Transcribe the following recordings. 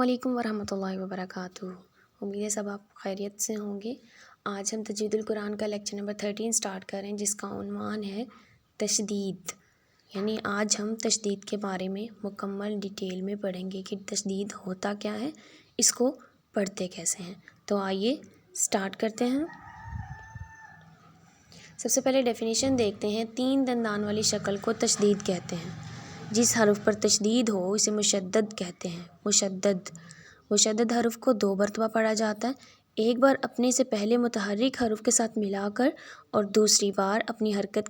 علیکم ورحمۃ اللہ وبرکاتہ۔ امید ہے سب آپ خیریت سے ہوں گے۔ آج ہم تجوید القرآن کا لیکچر نمبر 13 سٹارٹ کر رہے ہیں، جس کا عنوان ہے تشدید۔ یعنی آج ہم تشدید کے بارے میں مکمل ڈیٹیل میں پڑھیں گے کہ تشدید ہوتا کیا ہے، اس کو پڑھتے کیسے ہیں۔ تو آئیے سٹارٹ کرتے ہیں۔ سب سے پہلے ڈیفینیشن دیکھتے ہیں۔ 3 دندان والی شکل کو تشدید کہتے ہیں۔ جس حرف پر تشدید ہو اسے مشدد کہتے ہیں۔ مشدد حرف کو 2 مرتبہ پڑھا جاتا ہے، ایک بار اپنے سے پہلے متحرک حرف کے ساتھ ملا کر اور دوسری بار اپنی حرکت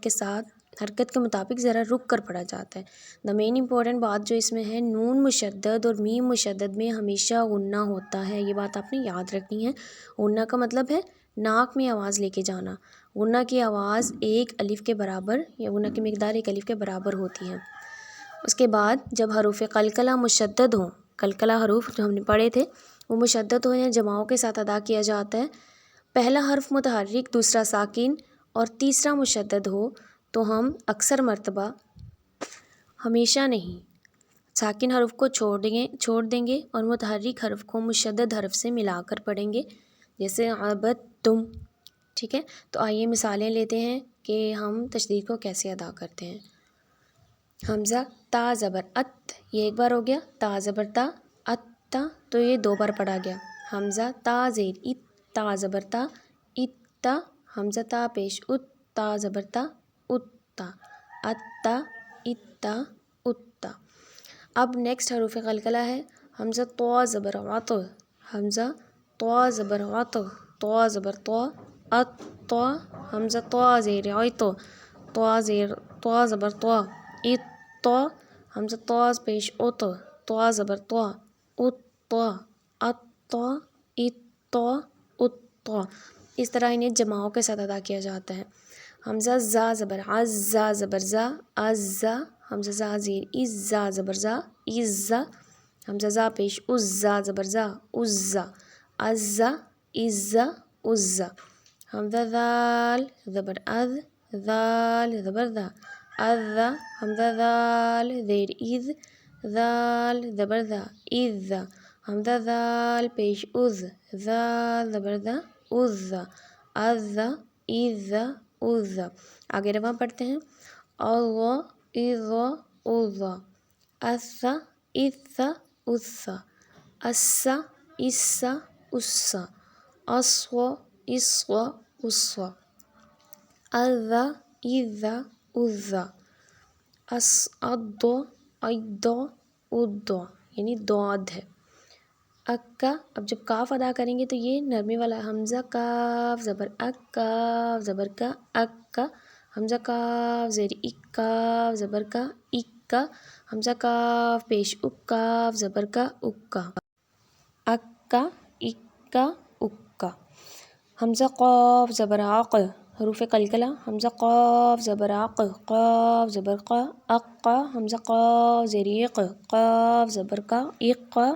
کے مطابق ذرا رک کر پڑھا جاتا ہے۔ دا مین امپورٹنٹ بات جو اس میں ہے، نون مشدد اور میم مشدد میں ہمیشہ غنہ ہوتا ہے۔ یہ بات آپ نے یاد رکھنی ہے۔ غنہ کا مطلب ہے ناک میں آواز لے کے جانا۔ غنہ کی آواز ایک الف کے برابر یا غنہ کی مقدار ایک الف کے برابر ہوتی ہے۔ اس کے بعد جب حروف قلقلہ مشدد ہوں، قلقلہ حروف جو ہم نے پڑھے تھے وہ مشدد ہو یا جماؤں کے ساتھ ادا کیا جاتا ہے، پہلا حرف متحرک، دوسرا ساکن اور تیسرا مشدد ہو تو ہم اکثر مرتبہ، ہمیشہ نہیں، ساکن حرف کو چھوڑ دیں گے اور متحرک حرف کو مشدد حرف سے ملا کر پڑھیں گے، جیسے عبدتم۔ ٹھیک ہے، تو آئیے مثالیں لیتے ہیں کہ ہم تشدید کو کیسے ادا کرتے ہیں۔ حمزہ تا زبر ات، یہ ایک بار ہو گیا۔ تا زبر تا، ات تا، تو یہ 2 بار پڑھا گیا۔ حمزہ تا زیر ات، تا زبر تا، ات تا۔ حمزہ تا پیش ات، تا زبر تا، ات تا، ات تا، ات تا، ات تا۔ اب نیکسٹ حروف قلقلہ ہے۔ حمزہ طا زبر عط، حمزہ طا زبر عط، طا زبر طا، ات طا۔ حمزہ طا زیر عط، طا زبر طا، ات طا۔ حمزہ طا پیش ات، طا زبر طا، ات طا، ات طا، ات طا، ات طا۔ اس طرح انہیں جماعوں کے ساتھ ادا کیا جاتا ہے۔ حمزہ زا زبر عز، زا زبر زا، عزا۔ حمزہ زا زیر از، زا زبر زا، عزا۔ حمزہ زا پیش از، زا زبر زا، عزا، عزا، عزا، عزا۔ حمزہ ذال زبر اذ، ذال زبر ذا، اذا۔ حمزہ ذال زیر از، ذال زبر ذا، اذا۔ حمزہ ذال پیش از، ذا زبر ذا، عزا، عزا، عزا، عزا۔ آگے رواں پڑھتے ہیں۔ عضا، عضا، عضا۔ عصا، عصا، عصا۔ عصا، عصا، عصا۔ عصوا، عصوا، عصوا۔ عضا، عضا، عضا۔ عضا، عضا، عضا، یعنی ضاد ہے۔ اکا، اب جب کاف ادا کریں گے تو یہ نرمی والا حمزہ کاف زبر اک، کاف زبر کا، اکا۔ حمزہ کاف زیر اک، کاف زبر کا، اکا۔ حمزہ کاف پیش اک، کاف زبر کا، اکا، اکا، اکا، اکا۔ حمزہ قاف زبر عق، حروف قلقلہ۔ حمزہ قاف زبر عق، قاف زبر قا، اقا۔ حمزہ قاف زیر اق، قاف زبر کا، اقا۔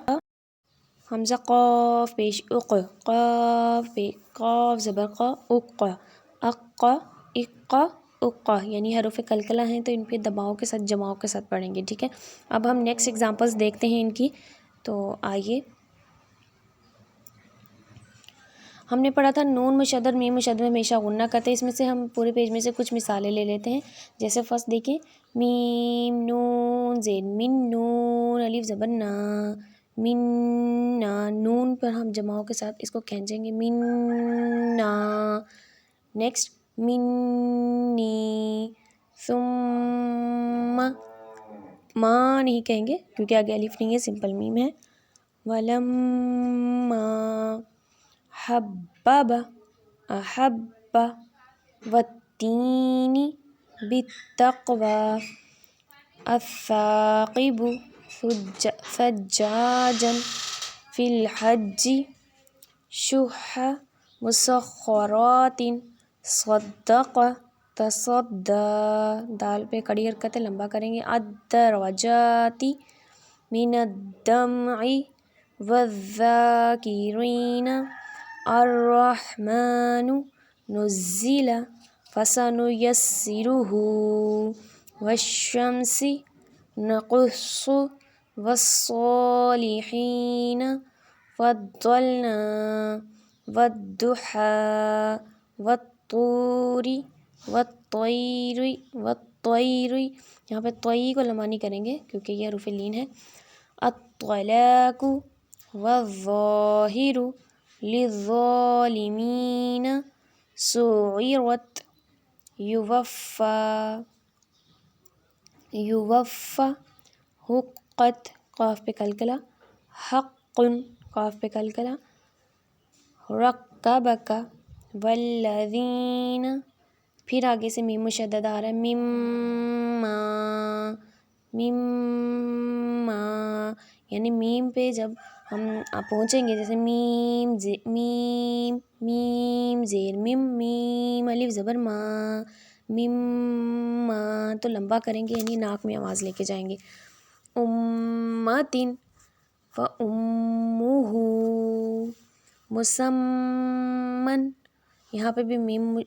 حمزہ قاف پیش اق، قاف زبر قا، اقا، اقا، اقا، اقا۔ یعنی حروف قلقلہ ہیں تو ان پہ دباؤ کے ساتھ، جماؤں کے ساتھ پڑھیں گے۔ ٹھیک ہے، اب ہم نیکسٹ ایگزامپلس دیکھتے ہیں ان کی۔ تو آئیے، ہم نے پڑھا تھا نون مشدد میم مشدد میں ہمیشہ غنہ کرتے ہیں۔ اس میں سے ہم پورے پیج میں سے کچھ مثالیں لے لیتے ہیں۔ جیسے فرسٹ دیکھیں، میم نون زین من، نون الف زبر نا، من نا۔ نون پر ہم جماؤں کے ساتھ اس کو کھینچیں گے، من نا۔ نیکسٹ منی، ثم، ما نہیں کہیں گے کیونکہ آگے الف نہیں ہے، سمپل میم ہے۔ ولما، حبب، احب، والتین بالتقوی، الثاقب، ثجاجا، فی الحج، شح، مسخرات، صدق، تصدی، دال پہ کڑی حرکت ہے، لمبا کریں گے، الدرجات، من الدمع، والذاکرین، الرحمن، نزل، فسنیسرہ، والشمس، نقص، والصالحین فضلنا والضحى والطور والطیر یہاں پہ طوی کو لمبا نہیں کریں گے کیونکہ یہ حروف لین ہے. الطلاق والظاہر للظالمین سعرت یوفا حقت قاف پہ کلکلا حق قاف پہ کلکلا رقبک والذین پھر آگے سے میم مشدد آ رہا ہے مما یعنی میم پہ جب ہم پہنچیں گے جیسے میم زیر میم الف زبر ما مما تو لمبا کریں گے یعنی ناک میں آواز لے کے جائیں گے. امتن فامہ مسمن یہاں پہ بھی میم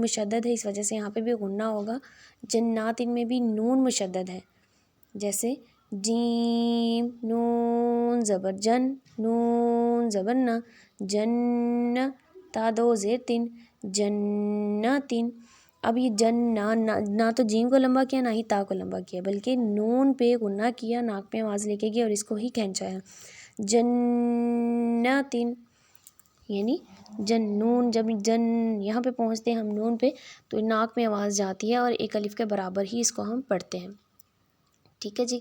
مشدد ہے اس وجہ سے یہاں پہ بھی غنہ ہوگا. جنات ان میں بھی نون مشدد ہے جیسے جیم نون زبر جن نون زبر نا جن تا دو زیر تین جنتین. اب یہ نہ تو جیم کو لمبا کیا نہ ہی تا کو لمبا کیا بلکہ نون پہ غنہ کیا ناک پہ آواز لے کے گیا اور اس کو ہی کھینچایا. جنتین یعنی نون جب یہاں پہ پہنچتے ہیں ہم نون پہ تو ناک میں آواز جاتی ہے اور ایک الف کے برابر ہی اس کو ہم پڑھتے ہیں. ٹھیک ہے جی.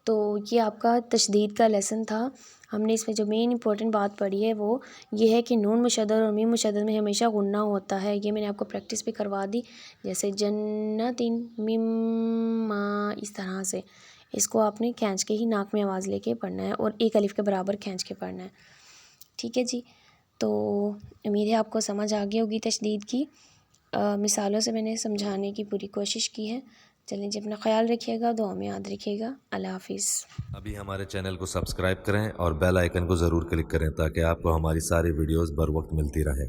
تو یہ آپ کا تشدید کا لیسن تھا. ہم نے اس میں جو مین امپورٹنٹ بات پڑھی ہے وہ یہ ہے کہ نون مشدد اور میم مشدد میں ہمیشہ غنہ ہوتا ہے. یہ میں نے آپ کو پریکٹس بھی کروا دی جیسے جنتین مما اس طرح سے اس کو آپ نے کھینچ کے ہی ناک میں آواز لے کے پڑھنا ہے اور ایک الف کے برابر کھینچ کے پڑھنا ہے. ٹھیک ہے جی. تو امید ہے آپ کو سمجھ آ گئی ہوگی تشدید کی. مثالوں سے میں نے سمجھانے کی پوری کوشش کی ہے. چلیں جی اپنا خیال رکھیے گا دعا میں یاد رکھیے گا. اللہ حافظ. ابھی ہمارے چینل کو سبسکرائب کریں اور بیل آئیکن کو ضرور کلک کریں تاکہ آپ کو ہماری ساری ویڈیوز بر وقت ملتی رہیں.